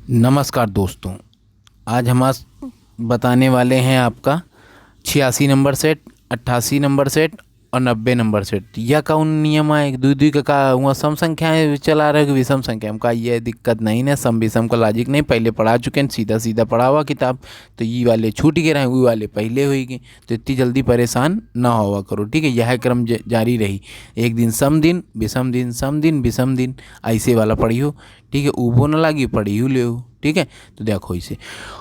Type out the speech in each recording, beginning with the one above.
नमस्कार दोस्तों। आज हम आज बताने वाले हैं आपका 86 नंबर सेट, 88 नंबर सेट और 90 नंबर सेट। यह कौन नियम है? दुई दुई का हुआ सम संख्या है चला रहे कि विषम संख्या का ये दिक्कत नहीं है। सम विषम का लॉजिक नहीं, पहले पढ़ा चुके हैं, सीधा सीधा पढ़ा हुआ किताब। तो ये वाले छूट के रहे, वो वाले पहले होएंगे। तो इतनी जल्दी परेशान ना हुआ करो, ठीक है। यह क्रम जारी रही। एक दिन सम दिन, विषम दिन, सम दिन, विषम दिन, ऐसे वाला पढ़ियो, ठीक है। ऊबो न लागी पढ़ियो ले, ठीक है। तो देखो इसे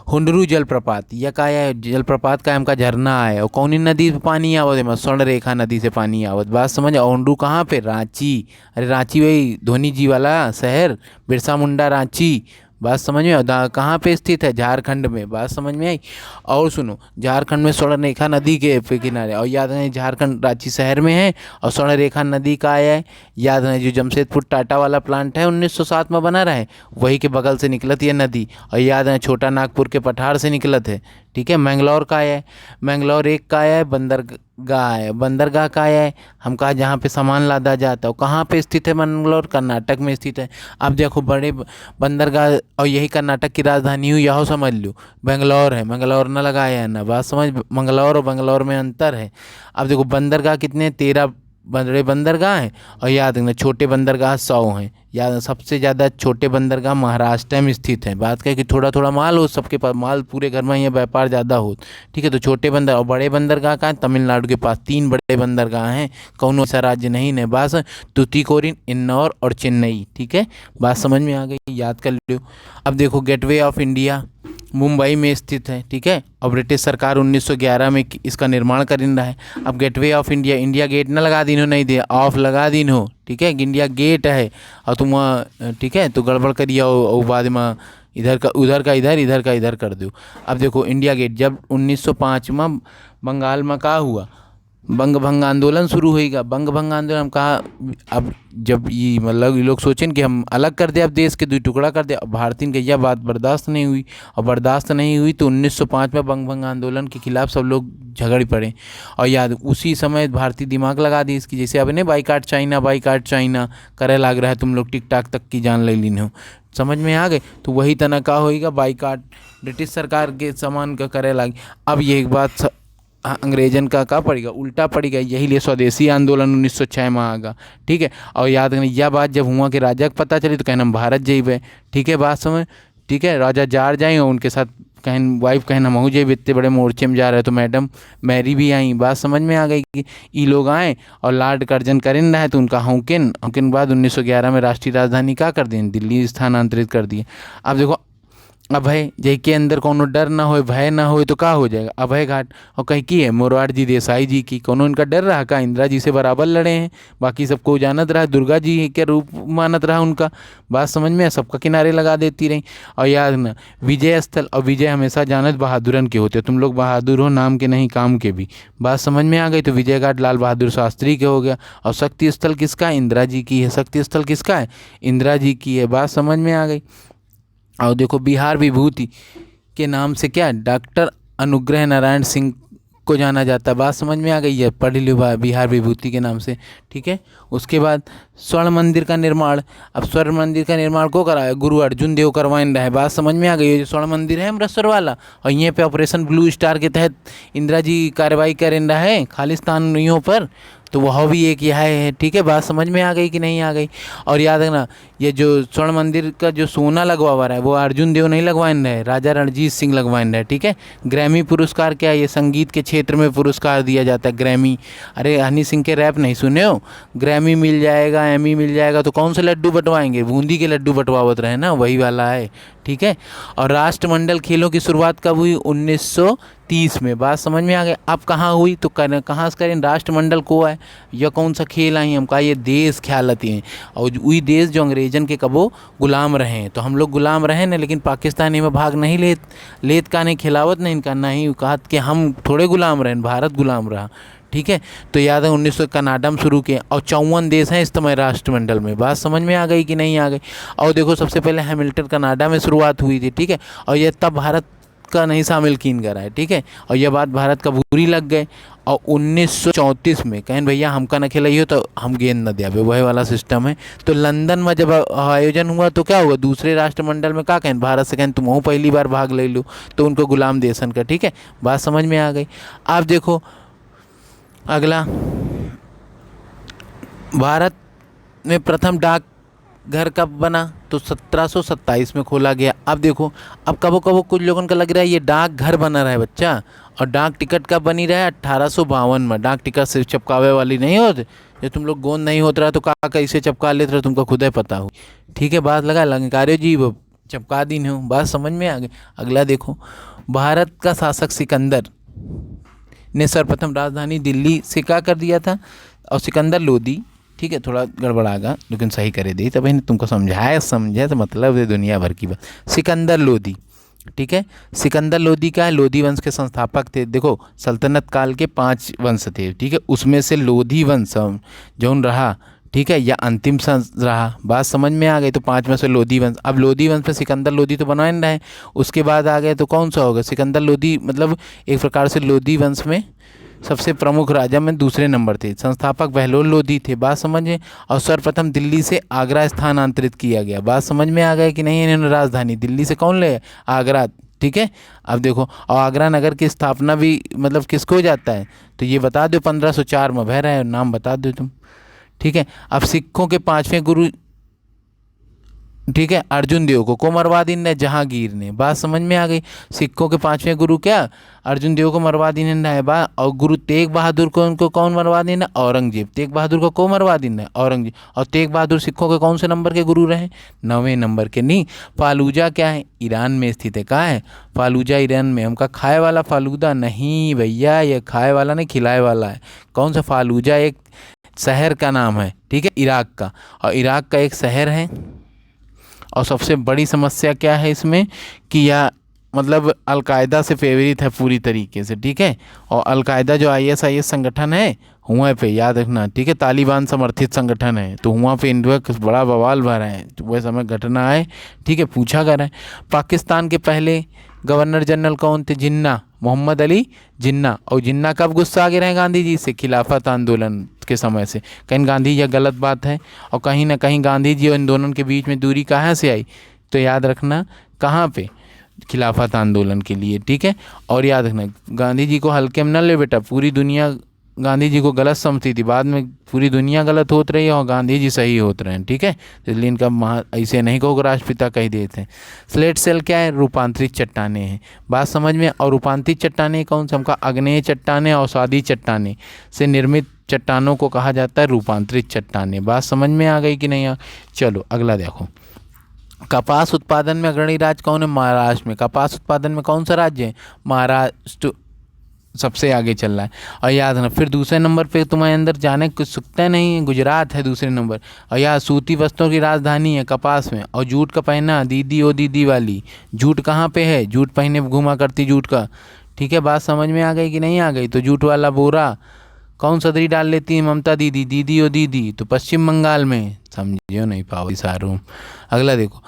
हुंडरू जलप्रपात, यह का है जलप्रपात का हमका झरना है। और कौनी नदी से पानी आवत है? स्वर्ण रेखा नदी से पानी आवत। बात समझ। हुंडरू कहाँ पे? रांची। अरे रांची वही धोनी जी वाला शहर, बिरसा मुंडा रांची। बात समझ में? कहाँ पे स्थित है? झारखंड में। बात समझ में आई? और सुनो, झारखंड में स्वर्ण रेखा नदी के किनारे। और याद है झारखंड रांची शहर में है। और स्वर्ण रेखा नदी का आया है, याद है जो जमशेदपुर टाटा वाला प्लांट है 1907 में बना रहा है, वही के बगल से निकलत ये नदी। और याद है छोटा नागपुर के पठार से निकलत है, ठीक है। मैंगलोर का आया है, मैंगलोर एक का आया है। बंदरगाह है, बंदरगाह का आया है हम कहा जहाँ पे सामान लादा जाता है। कहाँ पे स्थित है? मैंगलोर कर्नाटक में स्थित है। अब देखो बड़े बंदरगाह, और यही कर्नाटक की राजधानी हुई, यहो समझ लो बेंगलोर है। बेंगलोर ना लगाया है ना, बात समझ। मंगलौर और बेंगलोर में अंतर है। अब देखो बंदरगाह कितने? 13 बड़े बंदरगाह हैं। और याद रखना छोटे बंदरगाह 100 हैं। याद सबसे ज़्यादा छोटे बंदरगाह महाराष्ट्र में स्थित हैं। बात करें कि थोड़ा थोड़ा माल हो, सबके पास माल पूरे घर में यहाँ व्यापार ज़्यादा हो, ठीक है। तो छोटे बंदर और बड़े बंदरगाह का है तमिलनाडु के पास 3 बड़े बंदरगाह हैं। कौन ऐसा राज्य नहीं है? बस तूतीकोरिन, इंदौर और चेन्नई, ठीक है। बात समझ में आ गई, याद कर लो। अब देखो गेटवे ऑफ इंडिया मुंबई में स्थित है, ठीक है। और ब्रिटिश सरकार 1911 में इसका निर्माण कर रहा है। अब gateway of India, India gate ना लगा दीन हो, नहीं दे ऑफ लगा दीन हो, ठीक है। इंडिया गेट है और तुम ठीक है तो गड़बड़ करिए और बाद में इधर का उधर का इधर, इधर का इधर कर दो। अब देखो इंडिया गेट जब 1905 में बंगाल में का हुआ, बंग भंग आंदोलन शुरू होएगा। बंग भंग आंदोलन हम कहा, अब जब ये मतलब ये लोग सोचें कि हम अलग कर दे, अब देश के 2 टुकड़ा कर दे। अब भारतीय की यह बात बर्दाश्त नहीं हुई। और बर्दाश्त नहीं हुई तो 1905 में बंग भंग आंदोलन के खिलाफ सब लोग झगड़ पड़े। और याद उसी समय भारतीय दिमाग लगा दी इसकी, जैसे अब ने बाईकाट चाइना, बाईकाट चाइना करे लाग रहा है, तुम लोग टिकटॉक तक की जान ले लीन हो, समझ में आ गए। तो वही तना का होएगा, बाईकाट ब्रिटिश सरकार के सामान का करे लाग। अब ये एक बात अंग्रेजन का पड़ेगा, उल्टा पड़ेगा। यही लिए स्वदेशी आंदोलन 1906 में आगा, ठीक है। और याद रखना यह बात जब हुआ कि राजा को पता चली तो कहना हम भारत जेबे, ठीक है। बात समझ, ठीक है। राजा जार जाए और उनके साथ कहन वाइफ कहना महू जेब, इतने बड़े मोर्चे में जा रहे तो मैडम मैरी भी आई। बात समझ में आ गई कि ये लोग आए और लॉर्ड कर्जन करें रहे तो उनका हॉकिन बाद 1911 में राष्ट्रीय राजधानी का कर दिए, दिल्ली स्थानांतरित कर दिए। अब देखो अभय जय के अंदर कोनो डर ना हो, भय ना हो तो का हो जाएगा? अभय घाट। और कहीं की है मोरारजी देसाई जी की, कोनो इनका डर रहा का? इंदिरा जी से बराबर लड़े हैं, बाकी सबको जानत रहा, दुर्गा जी के रूप मानत रहा उनका। बात समझ में? सबका किनारे लगा देती रही। और याद ना विजय स्थल, और विजय हमेशा जानत बहादुरन के होते, तुम लोग बहादुर हो नाम के नहीं काम के भी। बात समझ में आ गई। तो विजय घाट लाल बहादुर शास्त्री के हो गया। और शक्ति स्थल किसका? इंदिरा जी की है। शक्ति स्थल किसका है? इंदिरा जी की है। बात समझ में आ गई। और देखो बिहार विभूति के नाम से क्या डॉक्टर अनुग्रह नारायण सिंह को जाना जाता है। बात समझ में आ गई है? पढ़ लो बिहार विभूति के नाम से, ठीक है। उसके बाद स्वर्ण मंदिर का निर्माण। अब स्वर्ण मंदिर का निर्माण को कराया? गुरु अर्जुन देव करवाइन रहा है। बात समझ में आ गई। ये जो स्वर्ण मंदिर है अमृतसर वाला, और यहाँ पे ऑपरेशन ब्लू स्टार के तहत इंदिरा जी कार्रवाई कर रहा है खालिस्तानियों पर, तो वह भी एक यह है, ठीक है। बात समझ में आ गई कि नहीं आ गई? और याद रखना ये जो स्वर्ण मंदिर का जो सोना लगवा रहा है वो अर्जुन देव नहीं लगवाइन रहे, राजा रणजीत सिंह लगवाइन रहे, ठीक है। ग्रैमी पुरस्कार क्या है? ये संगीत के क्षेत्र में पुरस्कार दिया जाता है, ग्रैमी। अरे हनी सिंह के रैप नहीं सुने हो? ग्रैमी मिल जाएगा, एमी मिल जाएगा, तो कौन से लड्डू बंटवाएंगे? बूंदी के लड्डू बंटवावत रहे ना, वही वाला है, ठीक है। और राष्ट्रमंडल खेलों की शुरुआत कब हुई? 1930 में। बात समझ में आ गई। अब कहाँ हुई? तो कहाँ से करें? राष्ट्रमंडल को है या कौन सा खेल आई? हम कहा ये देश ख्यालती हैं, और वही देश जो अंग्रेजन के कबो गुलाम रहे हैं। तो हम लोग गुलाम रहे ना, लेकिन पाकिस्तानी में भाग नहीं लेत का नहीं, खिलावत नहीं इनका नहीं, कहा कि हम थोड़े गुलाम रहे, भारत गुलाम रहा, ठीक है। तो याद है 1900 कनाडा में शुरू किए, और 54 देश हैं इस समय राष्ट्रमंडल में। बात समझ में आ गई कि नहीं आ गई? और देखो सबसे पहले हैमिल्टन कनाडा में शुरुआत हुई थी, ठीक है। और यह तब भारत का नहीं शामिल कीन करा है, ठीक है। और यह बात भारत का बुरी लग गए। और 1934 में कहें भैया हमका न खिलाइयो तो हम गेंद न दिया, वही वाला सिस्टम है। तो लंदन में जब आयोजन हुआ तो क्या हुआ, दूसरे राष्ट्रमंडल में क्या कहें भारत से कहें तुम हूँ पहली बार भाग ले लो, तो उनको गुलाम देशन का। ठीक है, बात समझ में आ गई। आप देखो अगला, भारत में प्रथम डाक घर कब बना, तो 1727 में खोला गया। अब देखो, अब कबो कबो कुछ लोगों का लग रहा है ये डाक घर बना रहा है बच्चा, और डाक टिकट कब बनी रहा है, 1852 में। डाक टिकट सिर्फ चपकावे वाली नहीं होती, जो तुम लोग गोंद नहीं होता रहा तो का कैसे चपका लेते रहे तुमको खुद ही पता हो। ठीक है, बात लगा लंकार्यो जी वो चपका दी नहीं हूँ, बात समझ में आ गई। अगला देखो, भारत का शासक सिकंदर ने सर्वप्रथम राजधानी दिल्ली से क्या कर दिया था, और सिकंदर लोदी। ठीक है, थोड़ा गड़बड़ागा लेकिन सही करे दी, तभी ने तुमको समझाया, समझे तो मतलब है दुनिया भर की बात। सिकंदर लोदी, ठीक है, सिकंदर लोदी क्या है, लोदी वंश के संस्थापक थे। देखो सल्तनत काल के 5 वंश थे, ठीक है, उसमें से लोधी वंश जौन रहा, ठीक है, या अंतिम वंश रहा, बात समझ में आ गई। तो 5 में से लोधी वंश, अब लोधी वंश में सिकंदर लोधी तो बनवा नहीं रहे, उसके बाद आ गए तो कौन सा होगा, सिकंदर लोधी, मतलब एक प्रकार से लोधी वंश में सबसे प्रमुख राजा में दूसरे नंबर थे। संस्थापक बहलोल लोधी थे, बात समझे। और सर्वप्रथम दिल्ली से आगरा स्थानांतरित किया गया, बात समझ में आ गया कि नहीं। इन्होंने राजधानी दिल्ली से कौन ले, आगरा, ठीक है। अब देखो, और आगरा नगर की स्थापना भी मतलब किसको जाता है, तो ये बता दो 1504 में भय रहा है, नाम बता दो तुम। ठीक है, अब सिखों के 5वें गुरु, ठीक है, अर्जुन देव को मरवा दी ने जहांगीर ने, बात समझ में आ गई। सिखों के 5वें गुरु क्या, अर्जुन देव को मरवा दी ने बा, और गुरु तेग बहादुर को उनको कौन मरवा दी ने, औरंगजेब। तेग बहादुर को मरवा दी ने, औरंगजेब। और तेग बहादुर सिखों के कौन से नंबर के गुरु रहे, 9वें नंबर के। नहीं, फालूजा क्या है, ईरान में स्थित है, कहाँ है, फालूजा ईरान में। हमका खाए वाला फालूदा नहीं भैया, ये खाए वाला नहीं खिलाए वाला है। कौन सा फालूजा, एक शहर का नाम है, ठीक है, इराक का, और इराक का एक शहर है। और सबसे बड़ी समस्या क्या है इसमें कि यह मतलब अलकायदा से प्रेरित है पूरी तरीके से, ठीक है। और अलकायदा जो ISIS संगठन है हुआ पे याद रखना, ठीक है, तालिबान समर्थित संगठन है, तो हुआ पे इंडिया बड़ा बवाल भरा है, तो वह समय घटना है, ठीक है, पूछा कर है। पाकिस्तान के पहले गवर्नर जनरल कौन थे, जिन्ना, मोहम्मद अली जिन्ना। और जिन्ना कब गुस्सा आ गए रहे गांधी जी से, खिलाफत आंदोलन के समय से। कहीं गांधी यह गलत बात है, और कहीं ना कहीं गांधी जी और इन दोनों के बीच में दूरी कहाँ से आई, तो याद रखना कहाँ पे, खिलाफत आंदोलन के लिए, ठीक है। और याद रखना गांधी जी को हल्के में न ले बेटा, पूरी दुनिया गांधी जी को गलत समझती थी, बाद में पूरी दुनिया गलत होत रही है और गांधी जी सही होते रहे, ठीक है। इसलिए इनका ऐसे नहीं कहो राष्ट्रपिता कह देते हैं। स्लेट सेल क्या है, रूपांतरित चट्टाने हैं, बात समझ में। और रूपांतरित चट्टाने कौन सा, हमका आग्नेय चट्टाने और अवसादी चट्टाने से निर्मित चट्टानों को कहा जाता है रूपांतरित चट्टाने, बात समझ में आ गई कि नहीं। चलो अगला देखो, कपास उत्पादन में अग्रणी राज्य कौन है, महाराष्ट्र में। कपास उत्पादन में कौन सा राज्य है, महाराष्ट्र सबसे आगे चल रहा है। और याद रखना फिर दूसरे नंबर पे तुम्हारे अंदर जाने कुछ सुकता नहीं है, गुजरात है दूसरे नंबर। और यार सूती वस्त्रों की राजधानी है कपास में। और जूट का पहना, दीदी ओ दीदी वाली, जूट कहाँ पे है, जूट पहने घूमा करती जूट का, ठीक है, बात समझ में आ गई कि नहीं आ गई। तो जूट वाला बोरा कौन सदरी डाल लेती है, ममता दीदी, दीदी ओ दीदी, तो पश्चिम बंगाल में, समझियो नहीं पाओ सारू। अगला देखो,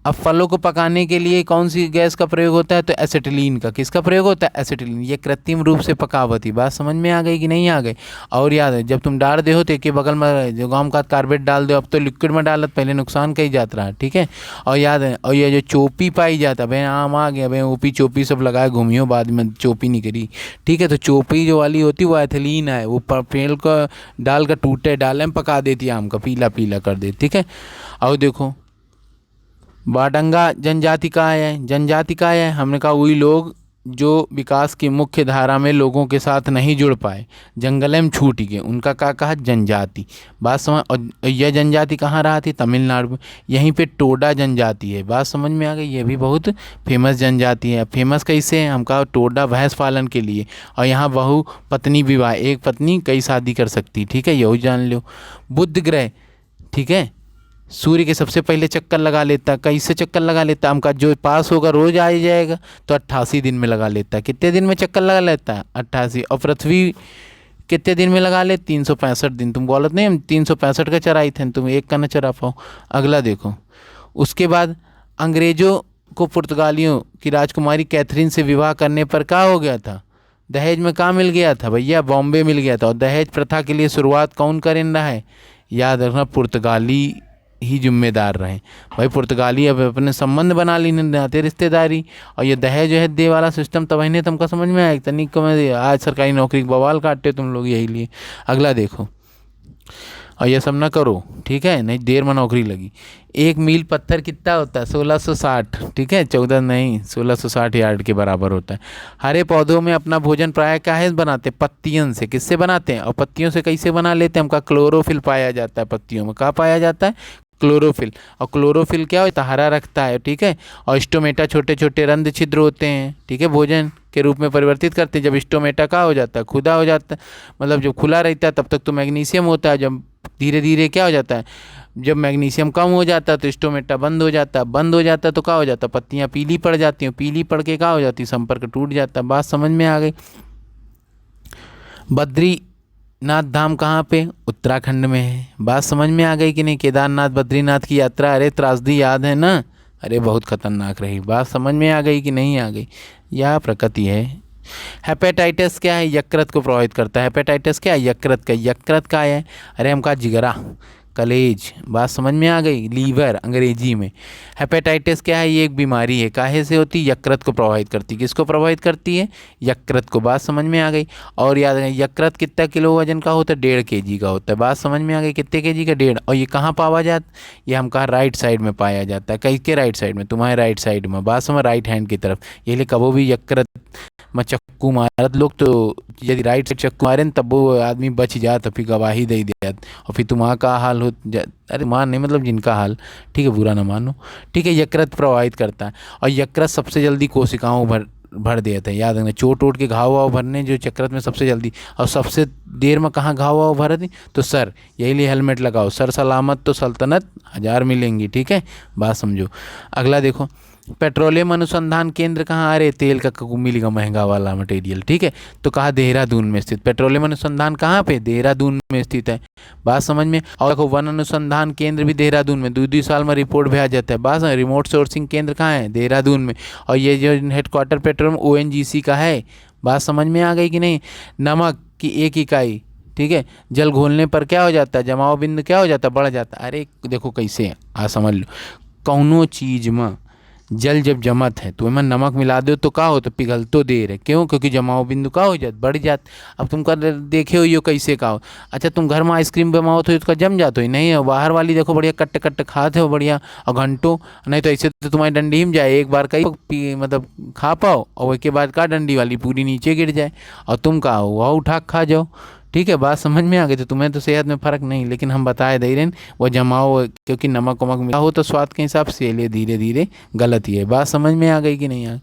अब फलों को पकाने के लिए कौन सी गैस का प्रयोग होता है, तो एसिटिलीन का। किसका प्रयोग होता है, एसिटिलीन। ये कृत्रिम रूप से पकावती, बात समझ में आ गई कि नहीं आ गई। और याद है जब तुम डाल दे हो तो एक बगल में जो गाँव का कार्बेट डाल दो, अब तो लिक्विड में डालत, पहले नुकसान कही जाता रहा, ठीक है। और याद है, और ये जो चोपी पाई जाता है, भाई आम आ गया, भाई ओपी चोपी सब लगाए घूमियो, बाद में चोपी नहीं करी, ठीक है। तो चोपी जो वाली होती वो एथिलीन है, वो पेड़ को डाल कर टूटे डाले में पका देती है, आम का पीला पीला कर देती, ठीक है। और देखो बाडंगा जनजाति का है, जनजाति का है, हमने कहा वही लोग जो विकास की मुख्य धारा में लोगों के साथ नहीं जुड़ पाए, जंगल में छूट गए, उनका क्या कहा, जनजाति, बात समझ। और यह जनजाति कहाँ रहा थी, तमिलनाडु में, यहीं पे टोडा जनजाति है, बात समझ में आ गई। ये भी बहुत फेमस जनजाति है। फेमस कैसे है, हम कहा टोडा भैंस पालन के लिए, और यहाँ बहु पत्नी विवाह, एक पत्नी कई शादी कर सकती, ठीक है, यही जान लो। बुध ग्रह, ठीक है, सूर्य के सबसे पहले चक्कर लगा लेता, कैसे चक्कर लगा लेता, हमका जो पास होगा रोज आ जाएगा, तो 88 दिन में लगा लेता है। कितने दिन में चक्कर लगा लेता है, 88। और पृथ्वी कितने दिन में लगा ले, 365 दिन। तुम बोलत नहीं हम 365 का चराई थे, तुम एक का न चरा पाओ। अगला देखो, उसके बाद अंग्रेजों को पुर्तगालियों की राजकुमारी कैथरीन से विवाह करने पर क्या हो गया था, दहेज में कहाँ मिल गया था भैया? बॉम्बे मिल गया था। और दहेज प्रथा के लिए शुरुआत कौन करें रहा है? याद रखना, पुर्तगाली ही जिम्मेदार रहे भाई। पुर्तगाली अब अपने संबंध बना ली नाते रिश्तेदारी। और ये दहेज वहेज दे वाला सिस्टम तब नहीं तुमको समझ में आया तनिक को मैं आज सरकारी नौकरी के बवाल काटते तुम लोग यही लिए। अगला देखो, और ये सब ना करो, ठीक है, नहीं देर में नौकरी लगी। 1 मील पत्थर कितना होता है? 1660, ठीक है, 14 नहीं 1660 यार्ड के बराबर होता है। हरे पौधों में अपना भोजन प्राय काहे से बनाते हैं? पत्तियों से। किससे बनाते हैं? और पत्तियों से कैसे बना लेते हैं? हमका क्लोरोफिल पाया जाता है पत्तियों में। कहाँ पाया जाता है? क्लोरोफिल। और क्लोरोफिल क्या होता है? हरा रखता है, ठीक है। और स्टोमेटा छोटे छोटे रंध्र छिद्र होते हैं, ठीक है, भोजन के रूप में परिवर्तित करते हैं। जब स्टोमेटा का हो जाता है, खुदा हो जाता है, मतलब जब खुला रहता है तब तक तो मैग्नीशियम होता है। जब धीरे धीरे क्या हो जाता है? जब मैग्नीशियम कम हो जाता है तो स्टोमेटा बंद हो जाता है। बंद हो जाता है तो क्या हो जाता है? पत्तियां पीली पड़ जाती हैं। पीली पड़ के क्या हो जाती है? संपर्क टूट जाता है। बात समझ में आ गई? बद्रीनाथ धाम कहाँ पे? उत्तराखंड में है। बात समझ में आ गई कि नहीं? केदारनाथ बद्रीनाथ की यात्रा, अरे त्रासदी याद है ना? अरे बहुत खतरनाक रही। बात समझ में आ गई कि नहीं आ गई? यह प्रकृति है। हेपेटाइटिस क्या है? यकृत को प्रभावित करता है। हेपेटाइटिस क्या है? यकृत का। यकृत का है, अरे हमका जिगरा, कलेज। बात समझ में आ गई? लीवर अंग्रेजी में। हेपेटाइटिस क्या है? ये एक बीमारी है। काहे से होती? यकृत को प्रभावित करती। किसको प्रभावित करती है? यकृत को। बात समझ में आ गई? और याद रखें, यकृत कितना किलो वजन का होता है? 1.5 kg का होता है। बात समझ में आ गई? कितने kg का? 1.5। और ये कहाँ पावा जाता? ये हम कहा राइट साइड में पाया जाता है। कहीं के राइट साइड में? तुम्हारे राइट साइड में। बात समझ, राइट हैंड की तरफ। ये लिए कबो भी यकृत में चक्कू मारत लोग तो यदि राइट से चक्कू मारे तब वो आदमी बच जात, फिर गवाही दे देत। और फिर तुम्हारा का हाल हो अरे मान नहीं मतलब जिनका हाल, ठीक है, बुरा ना मानो, ठीक है। यकृत प्रभावित करता है। और यकृत सबसे जल्दी कोशिकाओं भर देता है। याद रखना, चोट वोट के घाव वाव भरने जो यकृत में सबसे जल्दी। और सबसे देर में कहाँ घाव वाव भरे थे? तो सर। यही लिए हेलमेट लगाओ। सर सलामत तो सल्तनत 1000 मिलेंगी, ठीक है। बात समझो। अगला देखो, पेट्रोलियम अनुसंधान केंद्र कहाँ? अरे तेल का मिलेगा महंगा वाला मटेरियल, ठीक है। तो कहा? देहरादून में स्थित। पेट्रोलियम अनुसंधान कहाँ पे? देहरादून में स्थित है। बात समझ में? और देखो, वन अनुसंधान केंद्र भी देहरादून में। 2-2 साल में रिपोर्ट भेजा जाता है। बात, रिमोट सोर्सिंग केंद्र कहाँ है? देहरादून में। और ये जो हेडक्वार्टर पेट्रोलियम ONGC का है। बात समझ में आ गई कि नहीं? नमक की 1 इकाई, ठीक है, जल घोलने पर क्या हो जाता है? जमाव बिंदु क्या हो जाता है? बढ़ जाता है। अरे देखो कैसे है, आ समझ लो। कौनो चीज में जल जब जमत है तो इसमें नमक मिला दो तो का हो? तो पिघल तो देर है। क्यों? क्योंकि जमाव बिंदु का हो जात, बढ़ जात। अब तुम कर देखे हो ये कैसे का हो? अच्छा, तुम घर में आइसक्रीम बनाओ तो इसका जम जाते हो? नहीं है। बाहर वाली देखो बढ़िया कट्ट कट्ट खाते हो बढ़िया, और घंटों। नहीं तो ऐसे तो तुम्हारी डंडी में जाए। एक बार कहीं मतलब खा पाओ और उसके बाद का डंडी वाली पूरी नीचे गिर जाए और तुम का हो वह उठा खा जाओ, ठीक है। बात समझ में आ गई? तो तुम्हें तो सेहत में फ़र्क नहीं, लेकिन हम बताए दे रहे हैं वो जमाओ, क्योंकि नमक वमक मिला हो तो स्वाद के हिसाब से लिए धीरे धीरे गलत ही है। बात समझ में आ गई कि नहीं?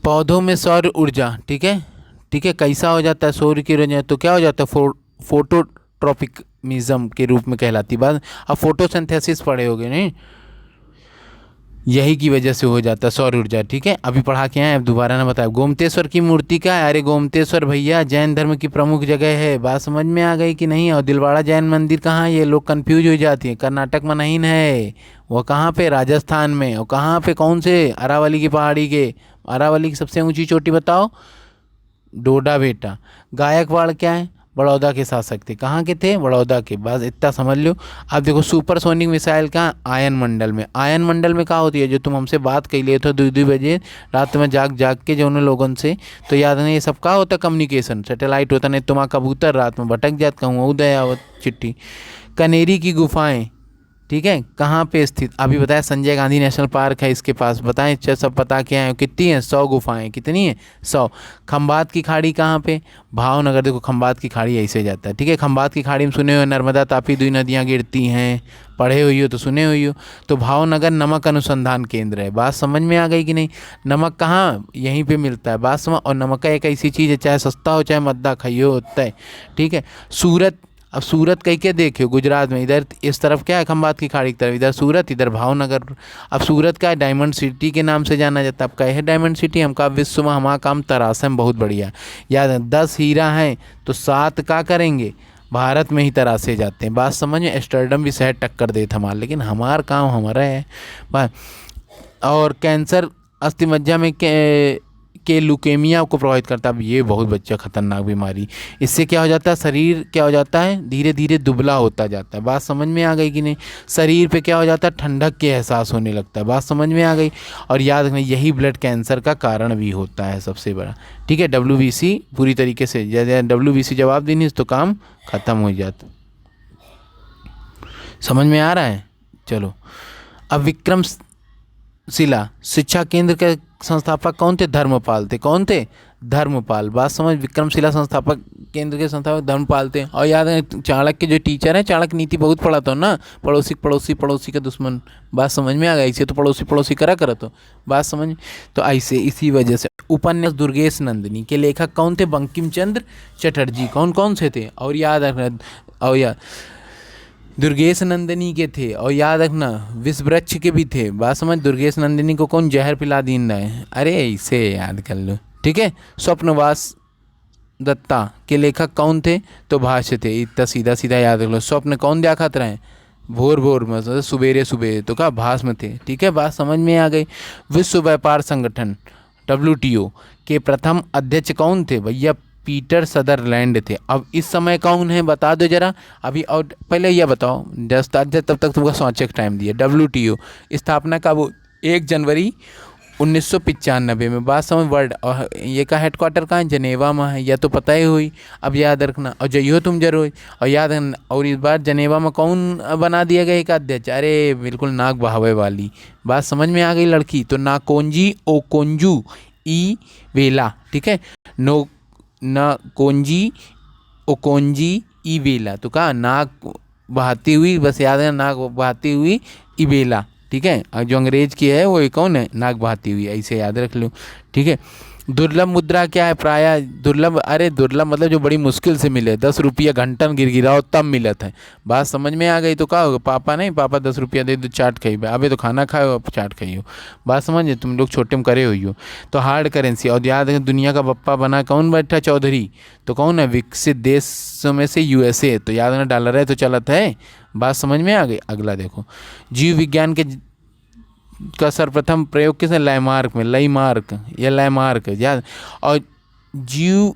पौधों में सौर ऊर्जा, ठीक है, ठीक है, कैसा हो जाता है? सौर की ऊर्जा तो क्या हो जाता है? फोटोट्रॉपिकमिज्म के रूप में कहलाती बात। अब फोटोसिंथेसिस पढ़े होगे नहीं, यही की वजह से हो जाता है सौर ऊर्जा, ठीक है। अभी पढ़ा के आए, अब दोबारा ना बताए। गोमतेश्वर की मूर्ति क्या है? अरे गोमतेश्वर भैया जैन धर्म की प्रमुख जगह है। बात समझ में आ गई कि नहीं? और दिलवाड़ा जैन मंदिर कहाँ है? ये लोग कंफ्यूज हो जाती है। कर्नाटक में नहीं है, वो कहाँ पे? राजस्थान में। और कहाँ पे? कौन से? अरावली की पहाड़ी के। अरावली की सबसे ऊंची चोटी बताओ? डोडा बेटा। गायकवाड़ क्या है? बड़ौदा के शासक थे। कहाँ के थे? बड़ौदा के। बस इतना समझ लो। अब देखो, सुपरसोनिक मिसाइल कहाँ? आयन मंडल में। आयन मंडल में कहाँ होती है? जो तुम हमसे बात कर लिए थे 2-2 बजे रात में जाग जाग के जो उन लोगों से, तो याद नहीं? ये सब का होता? कम्युनिकेशन सैटेलाइट होता। नहीं तुम्हारा कबूतर रात में भटक जात, कहूँ उदय आवत चिट्ठी। कनेरी की गुफाएं, ठीक है, कहाँ पे स्थित? अभी बताया संजय गांधी नेशनल पार्क है इसके पास। बताएं सब पता क्या है? कितनी है? 100 गुफाएं। कितनी है? 100। खंबात की खाड़ी कहाँ पे? भावनगर। देखो खंबात की खाड़ी ऐसे जाता है, ठीक है। खंबात की खाड़ी में सुने हो नर्मदा तापी 2 नदियाँ गिरती हैं, पढ़े हुई हो तो सुने हुई हो। तो भावनगर नमक अनुसंधान केंद्र है। बात समझ में आ गई कि नहीं? नमक कहाँ? यहीं पे मिलता है। बात समझ। और नमक एक ऐसी चीज़ है, चाहे सस्ता हो चाहे मद्दा खाइयो होता है, ठीक है। सूरत। अब सूरत कहीं के देखियो गुजरात में, इधर इस तरफ क्या है? खंबात की खाड़ी की तरफ, इधर सूरत, इधर भावनगर। अब सूरत का डायमंड सिटी के नाम से जाना जाता है। अब क्या है डायमंड सिटी? हमका विश्व में हमारा काम तराशे में बहुत बढ़िया। याद है, 10 हीरा हैं तो 7 का करेंगे भारत में ही तराशे जाते हैं। बात समझ में? एस्टर्डम भी शहर टक्कर देता हमारा, लेकिन हमारा काम हमारा है। और कैंसर अस्थि मज्जा में के ल्यूकेमिया को प्रभावित करता है। अब ये बहुत बच्चा खतरनाक बीमारी, इससे क्या हो जाता है, शरीर क्या हो जाता है, धीरे धीरे दुबला होता जाता है। बात समझ में आ गई कि नहीं। शरीर पे क्या हो जाता है, ठंडक के एहसास होने लगता है। बात समझ में आ गई। और याद रखना यही ब्लड कैंसर का कारण भी होता है सबसे बड़ा। ठीक है, WBC पूरी तरीके से, WBC जवाब देनी तो काम खत्म हो जाता। समझ में आ रहा है। चलो, अब विक्रमशिला शिक्षा केंद्र के संस्थापक कौन थे, धर्मपाल थे। कौन थे, धर्मपाल। बात समझ, विक्रमशिला संस्थापक केंद्र के संस्थापक धर्मपाल थे। और याद है चाणक्य जो टीचर हैं, चाणक्य नीति बहुत पढ़ाता हो ना, पड़ोसी पड़ोसी पड़ोसी का दुश्मन। बात समझ में आ गई। इसे तो पड़ोसी पड़ोसी करा तो बात समझ। तो ऐसे इसी वजह से उपन्यास दुर्गेश नंदिनी के लेखक कौन थे, बंकिम चंद्र चटर्जी। कौन कौन से थे, और याद रखना, और याद दुर्गेश नंदिनी के थे, और याद रखना विषवृक्ष के भी थे। बात समझ, दुर्गेश नंदिनी को कौन जहर पिला दीन है, अरे इसे याद कर लो। ठीक है, स्वप्नवास दत्ता के लेखक कौन थे, तो भाष्य थे। इतना सीधा सीधा याद रख लो। स्वप्न कौन देखत रहे, भोर भोर में, मतलब सुबेरे सुबेरे, तो क्या भाष में थे। ठीक है, बात समझ में आ गई। विश्व व्यापार संगठन WTO के प्रथम अध्यक्ष कौन थे, भैया पीटर सदरलैंड थे। अब इस समय कौन है बता दो जरा अभी। और पहले यह बताओ, तब तक तुमको सोचने का टाइम दिया। WTO स्थापना कब, 1 जनवरी 1995 में। बात समझ। वर्ल्ड, और ये का हेडक्वार्टर कहाँ है, जनेवा में है, यह तो पता ही हुई। अब याद रखना, और जइयो तुम जरूर। और याद रखना, और इस बार जनेवा में कौन बना दिया गया एक अध्यक्ष, अरे बिल्कुल नाक बहावे वाली। बात समझ में आ गई लड़की, तो नाकोंजी ओकोंजू ई वेला। ठीक है, नाकोंजी ओकोंजी ई वेला, तो कहा नाक बहाती हुई, बस याद है नाक बहाती हुई इबेला। ठीक है, और जो अंग्रेज की है वो कौन है, नाक बहाती हुई, ऐसे याद रख लो। ठीक है, दुर्लभ मुद्रा क्या है, प्राय दुर्लभ, अरे दुर्लभ मतलब जो बड़ी मुश्किल से मिले, 10 रुपया घंटन गिरगिराओ तब मिलत है। बात समझ में आ गई। तो क्या होगा, पापा नहीं, पापा 10 रुपया दे दो चाट खाई, अबे तो खाना खाओ अब चाट खाइयो। बात समझे, तुम लोग छोटे में करे हुई हो। तो हार्ड करेंसी, और याद है दुनिया का बप्पा बना कौन बैठा, चौधरी। तो कौन है, विकसित देशों में से USA। तो याद है डॉलर है तो चलत है। बात समझ में आ गई। अगला देखो, जीव विज्ञान के का सर्वप्रथम प्रयोग किसने, लैमार्क में, लैमार्क याद। और जीव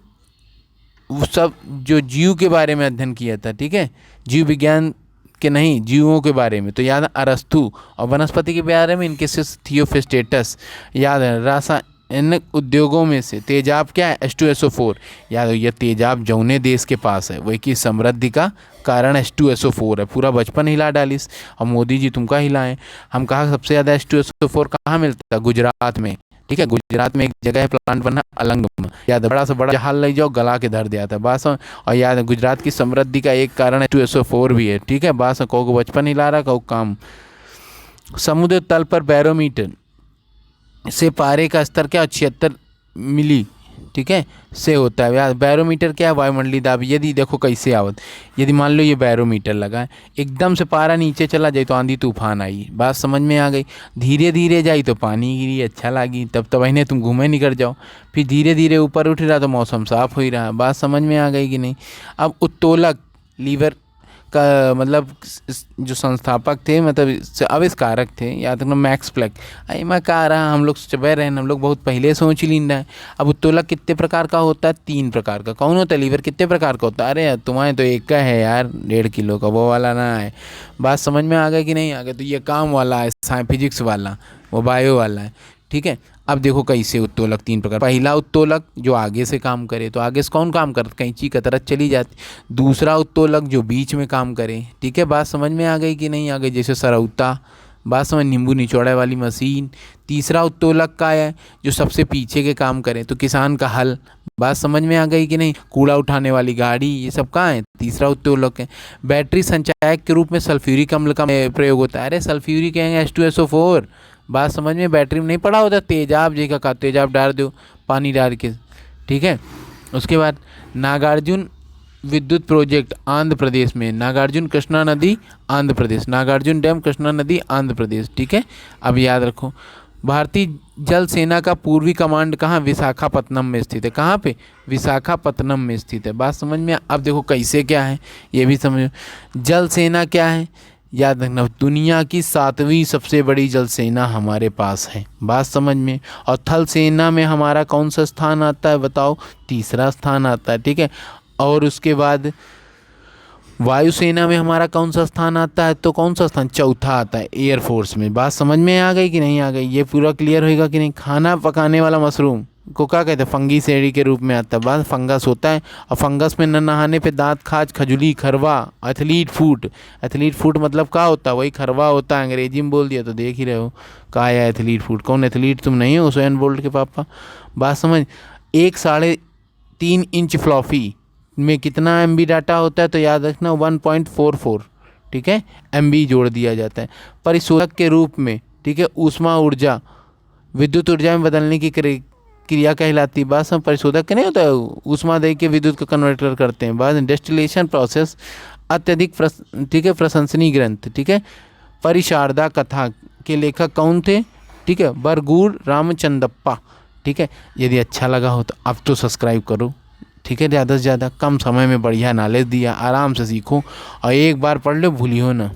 सब जो जीव के बारे में अध्ययन किया था। ठीक है, जीव विज्ञान के नहीं, जीवों के बारे में, तो याद है अरस्तु। और वनस्पति के बारे में इनके से थियोफिस्टेटस। याद है रासायनिक उद्योगों में से तेजाब क्या है, H2SO4। याद हो, यह तेजाब जौने देश के पास है वही की समृद्धि का कारण H2SO4 है। पूरा बचपन हिला डालिस, और मोदी जी तुमका हिलाएं। हम कहा सबसे ज़्यादा H2SO4 कहाँ मिलता है, गुजरात में। ठीक है, गुजरात में एक जगह है प्लांट बना अलंग में, याद बड़ा से बड़ा जहाल ले जाओ गला के धर दिया था। बास, और याद है गुजरात की समृद्धि का एक कारण H2SO4 भी है। ठीक है, बास को बचपन हिला रहा, कहो काम। समुद्र तल पर बैरोमीटर से पारे का स्तर क्या, 76 मिली। ठीक है, से होता है। यार बैरोमीटर क्या है, वायुमंडलीय दाब। यदि देखो कैसे आवत, यदि मान लो ये बैरोमीटर लगा है, एकदम से पारा नीचे चला जाए तो आंधी तूफान आई। बात समझ में आ गई। धीरे धीरे जाई तो पानी गिरी, अच्छा लगी, तब तो वही तुम घूमे निकल जाओ। फिर धीरे धीरे ऊपर उठ रहा तो मौसम साफ हो ही रहा। बात समझ में आ गई कि नहीं। अब उत्तोलक लीवर का मतलब जो संस्थापक थे, मतलब आविष्कारक थे, याद रखना मैक्स प्लैंक। आई मैं कह रहा, हम लोग चबे रहे, हम लोग बहुत पहले सोच ली रहे। अब उत्तोलक कितने प्रकार का होता है, 3 प्रकार का। कौन होता है, लीवर कितने प्रकार का होता है, अरे तुम्हारे तो एक का है यार, 1.5 किलो का, वो वाला ना है। बात समझ में आ गई कि नहीं आ गई। तो ये काम वाला है, फिजिक्स वाला, वो बायो वाला है। ठीक है, अब देखो कैसे उत्तोलक 3 प्रकार। पहला उत्तोलक जो आगे से काम करे, तो आगे से कौन काम करता, कैंची की तरह चली जाती। दूसरा उत्तोलक जो बीच में काम करे। ठीक है, बात समझ में आ गई कि नहीं आ गई, जैसे सरौता। बात समझ, नींबू निचोड़े वाली मशीन। तीसरा उत्तोलक का है जो सबसे पीछे के काम करे, तो किसान का हल। बात समझ में आ गई कि नहीं। कूड़ा उठाने वाली गाड़ी, ये सब कहाँ है, तीसरा उत्तोलक है। बैटरी संचायक के रूप में सल्फ्यूरिक अम्ल का प्रयोग होता है। अरे सल्फ्यूरिक है H2SO4। बात समझ में, बैटरी में नहीं पड़ा होता, तेजाब जी का तेजाब डाल दो पानी डाल के। ठीक है, उसके बाद नागार्जुन विद्युत प्रोजेक्ट आंध्र प्रदेश में, नागार्जुन कृष्णा नदी आंध्र प्रदेश, नागार्जुन डैम कृष्णा नदी आंध्र प्रदेश। ठीक है, अब याद रखो। भारतीय जल सेना का पूर्वी कमांड कहाँ, विशाखापत्तनम में स्थित है। कहाँ पे, विशाखापत्तनम में स्थित है। बात समझ में। अब देखो कैसे क्या है ये भी समझो। जल सेना क्या है, याद रखना, दुनिया की 7वीं सबसे बड़ी जल सेना हमारे पास है, बात समझ में। और थल सेना में हमारा कौन सा स्थान आता है बताओ? तीसरा स्थान आता है, ठीक है। और उसके बाद वायुसेना में हमारा कौन सा स्थान आता है? तो कौन सा स्थान? चौथा आता है एयरफोर्स में। बात समझ में आ गई कि नहीं आ गई? ये पूरा क्लियर होएगा कि नहीं? खाना पकाने वाला मशरूम को क्या कहते हैं? फंगीसेडी के रूप में आता है। बात फंगस होता है, और फंगस में न नहाने पे दांत, खाज, खजुली, खरवा, एथलीट फूट। एथलीट फूट मतलब क्या होता है? वही खरवा होता है, अंग्रेजी में बोल दिया तो देख ही रहे हो क्या है एथलीट फूट। कौन एथलीट? तुम नहीं हो उसेन बोल्ट के पापा। बात समझ। 3.5 इंच फ्लॉफी में कितना MB डाटा होता है? तो याद रखना 1.44, ठीक है, MB जोड़ दिया जाता है। परिशोधक के रूप में, ठीक है, ऊष्मा ऊर्जा विद्युत ऊर्जा में बदलने की क्रिया कहलाती है। बात सब परिशोधक के नहीं होता है, ऊष्मा दे के विद्युत को कन्वर्टर करते हैं। बात डिस्टिलेशन प्रोसेस अत्यधिक ठीक है, प्रशंसनीय ग्रंथ, ठीक है। परिशारदा कथा के लेखक कौन थे? ठीक है, बरगूर रामचंदप्पा, ठीक है। यदि अच्छा लगा हो तो अब तो सब्सक्राइब करो, ठीक है। ज़्यादा से ज़्यादा कम समय में बढ़िया नॉलेज दिया, आराम से सीखो और एक बार पढ़ लो, भूलियो ना।